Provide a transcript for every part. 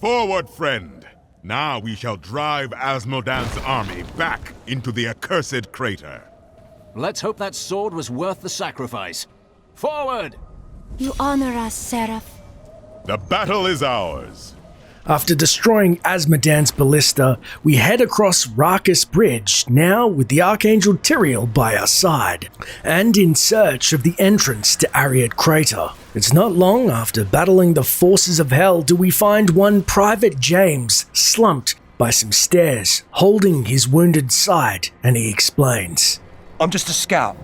Forward, friend! Now we shall drive Azmodan's army back into the accursed crater. Let's hope that sword was worth the sacrifice. Forward! You honor us, Seraph. The battle is ours. After destroying Azmodan's ballista, we head across Rakis Bridge, now with the Archangel Tyrael by our side, and in search of the entrance to Ariad Crater. It's not long after battling the forces of hell do we find one Private James slumped by some stairs, holding his wounded side, and he explains. I'm just a scout.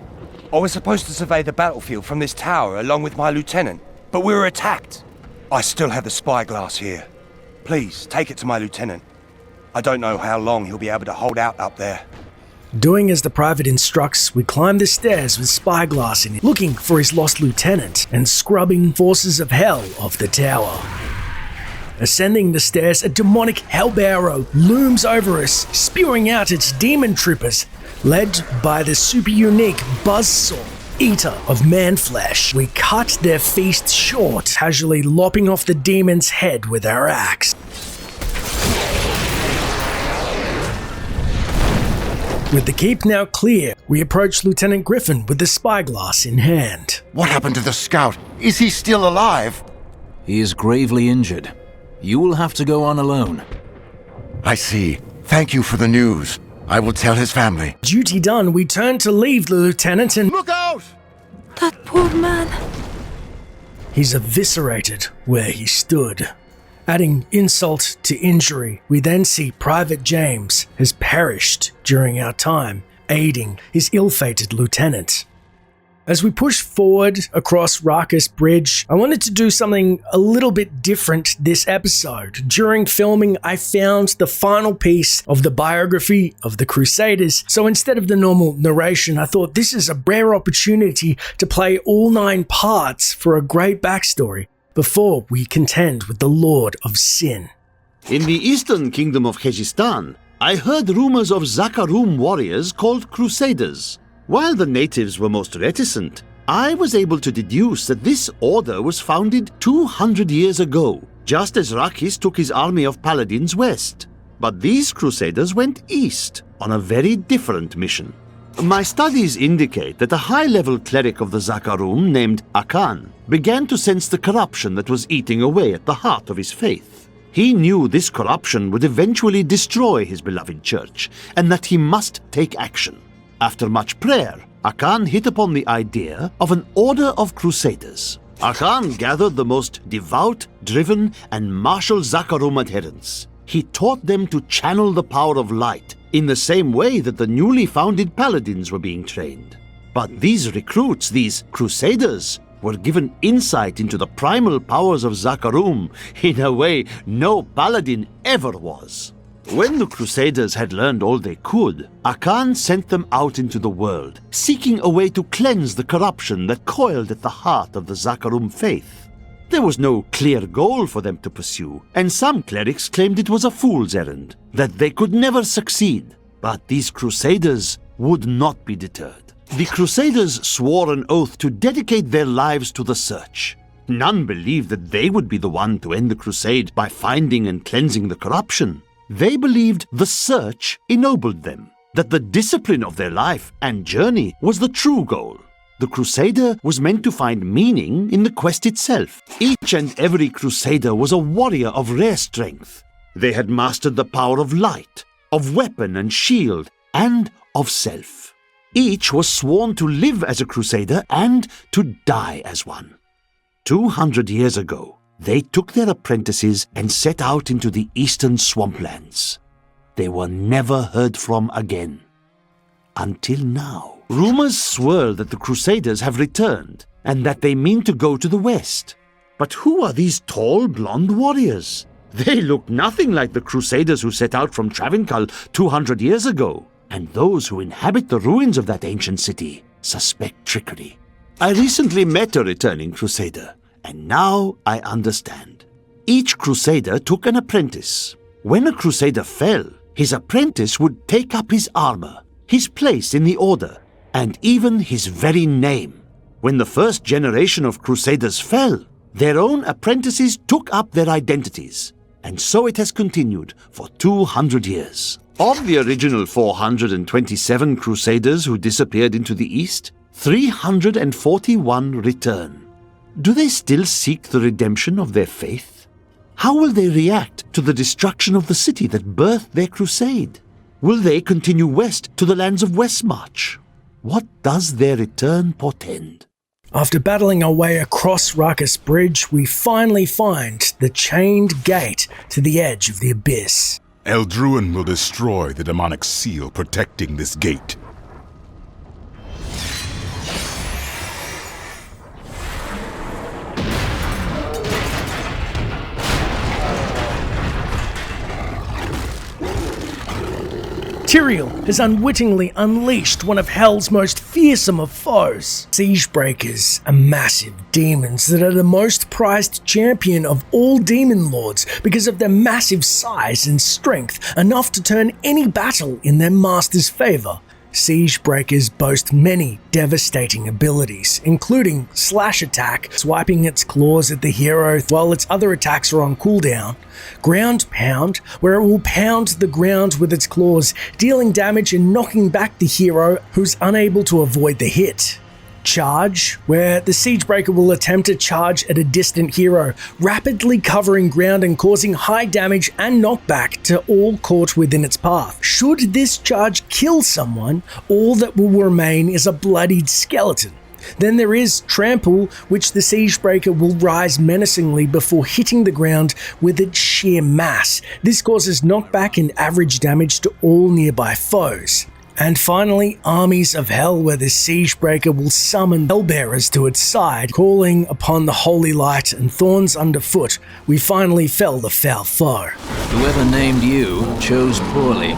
I was supposed to survey the battlefield from this tower along with my lieutenant, but we were attacked. I still have the spyglass here. Please, take it to my lieutenant. I don't know how long he'll be able to hold out up there. Doing as the private instructs, we climb the stairs with spyglass in it, looking for his lost lieutenant and scrubbing forces of hell off the tower. Ascending the stairs, a demonic hellbarrow looms over us, spewing out its demon troopers, led by the super unique buzzsaw, eater of man flesh. We cut their feast short, casually lopping off the demon's head with our axe. With the keep now clear, we approach Lieutenant Griffin with the spyglass in hand. What happened to the scout? Is he still alive? He is gravely injured. You will have to go on alone. I see. Thank you for the news. I will tell his family. Duty done, we turn to leave the lieutenant and Look out! That poor man. he's eviscerated where he stood. Adding insult to injury, we then see Private James has perished during our time aiding his ill-fated lieutenant. As we push forward across Rakis Bridge, I wanted to do something a little bit different this episode. During filming, I found the final piece of the biography of the Crusaders, so instead of the normal narration, I thought this is a rare opportunity to play all 9 parts for a great backstory before we contend with the Lord of Sin. In the eastern kingdom of Khezistan, I heard rumors of Zakarum warriors called crusaders. While the natives were most reticent, I was able to deduce that this order was founded 200 years ago, just as Rakis took his army of paladins west. But these crusaders went east on a very different mission. My studies indicate that a high-level cleric of the Zakarum named Akan began to sense the corruption that was eating away at the heart of his faith. He knew this corruption would eventually destroy his beloved church, and that he must take action. After much prayer, Akan hit upon the idea of an order of crusaders. Akan gathered the most devout, driven, and martial Zakarum adherents. He taught them to channel the power of light in the same way that the newly founded paladins were being trained. But these recruits, these crusaders, were given insight into the primal powers of Zakarum in a way no paladin ever was. When the Crusaders had learned all they could, Akan sent them out into the world, seeking a way to cleanse the corruption that coiled at the heart of the Zakarum faith. There was no clear goal for them to pursue, and some clerics claimed it was a fool's errand, that they could never succeed. But these Crusaders would not be deterred. The Crusaders swore an oath to dedicate their lives to the search. None believed that they would be the one to end the crusade by finding and cleansing the corruption. They believed the search ennobled them, that the discipline of their life and journey was the true goal. The crusader was meant to find meaning in the quest itself. Each and every crusader was a warrior of rare strength. They had mastered the power of light, of weapon and shield, and of self. Each was sworn to live as a crusader and to die as one. 200 years ago, they took their apprentices and set out into the eastern swamplands. They were never heard from again. Until now. Rumors swirl that the Crusaders have returned, and that they mean to go to the west. But who are these tall, blonde warriors? They look nothing like the Crusaders who set out from Travancal 200 years ago, and those who inhabit the ruins of that ancient city suspect trickery. I recently met a returning Crusader, and now I understand. Each Crusader took an apprentice. When a Crusader fell, his apprentice would take up his armor, his place in the order, and even his very name. When the first generation of Crusaders fell, their own apprentices took up their identities, and so it has continued for 200 years. Of the original 427 crusaders who disappeared into the east, 341 return. Do they still seek the redemption of their faith? How will they react to the destruction of the city that birthed their crusade? Will they continue west to the lands of Westmarch? What does their return portend? After battling our way across Ruckus Bridge, we finally find the chained gate to the edge of the abyss. Eldruin will destroy the demonic seal protecting this gate. Tyrael has unwittingly unleashed one of Hell's most fearsome of foes. Siegebreakers are massive demons that are the most prized champion of all demon lords because of their massive size and strength, enough to turn any battle in their master's favor. Siegebreakers boast many devastating abilities, including slash attack, swiping its claws at the hero while its other attacks are on cooldown, ground pound, where it will pound the ground with its claws, dealing damage and knocking back the hero who's unable to avoid the hit. Charge, where the Siegebreaker will attempt to charge at a distant hero, rapidly covering ground and causing high damage and knockback to all caught within its path. Should this charge kill someone, all that will remain is a bloodied skeleton. Then there is Trample, which the Siegebreaker will rise menacingly before hitting the ground with its sheer mass. This causes knockback and average damage to all nearby foes. And finally, Armies of Hell, where the Siegebreaker will summon Hellbearers to its side, calling upon the Holy Light and thorns underfoot. We finally fell the foul foe. Whoever named you chose poorly.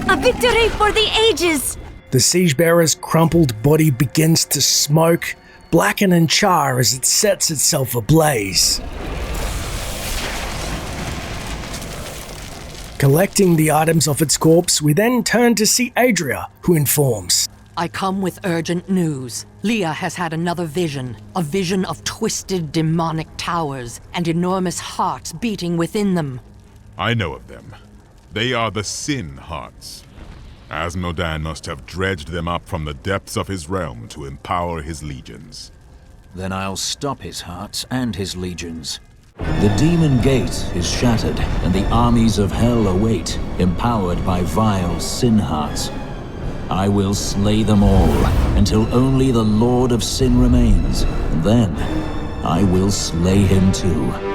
A victory for the ages! The Siegebearer's crumpled body begins to smoke, blacken and char as it sets itself ablaze. Collecting the items off its corpse, we then turn to see Adria, who informs. I come with urgent news. Leah has had another vision. A vision of twisted demonic towers and enormous hearts beating within them. I know of them. They are the Sin Hearts. Azmodan must have dredged them up from the depths of his realm to empower his legions. Then I'll stop his hearts and his legions. The demon gate is shattered, and the armies of hell await, empowered by vile sin hearts. I will slay them all, until only the Lord of Sin remains, and then I will slay him too.